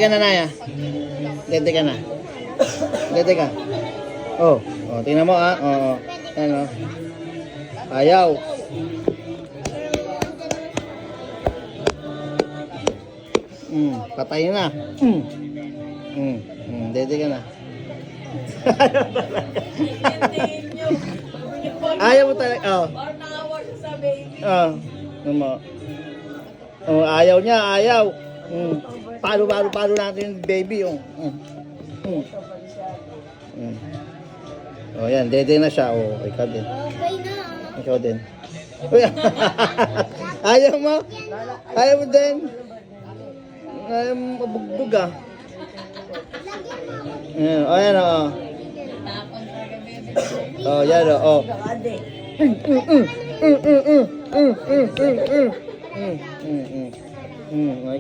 Ka na, Naya. Dede ka na. Dede ka. Oh, oh, tingnan mo ah. Oh, oh. Ayan oh. Ayaw. Patay na. Dede ka na. Ayaw mo talaga. Oh. Oh, mo. Oh, ayaw niya, ayaw. Palo natin yung baby yung. Oh, yan, dede na siya. Oh, ikaw din. Okay na. Ikaw din. Uy, ayaw mo? Ayaw mo din? Ayaw mo mabugbog ah. Oh, yan oh. Oh, yan oh.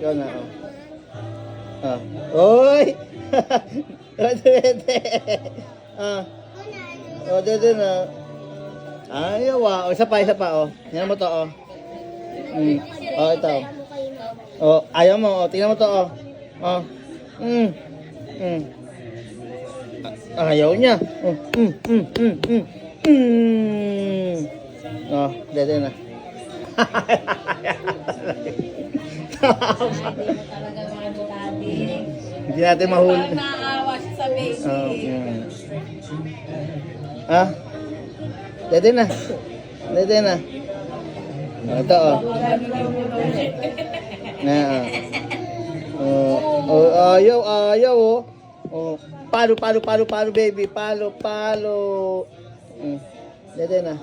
Ikaw na oh. Ah. Oy! Dede. Ah. Oh, dede na. Ayaw ah. O, isa pa oh. Tingnan mo to oh. Oh, ito. Oh, ayaw mo oh. Tingnan mo to oh. Oh. Ayaw niya. Oh, dede na. Hindi natin mahuli. Naawa siya sa baby. Ah? Dede na. Dede na. Ito oh. Ayaw oh. Oh, palo baby. Palo. Dede na.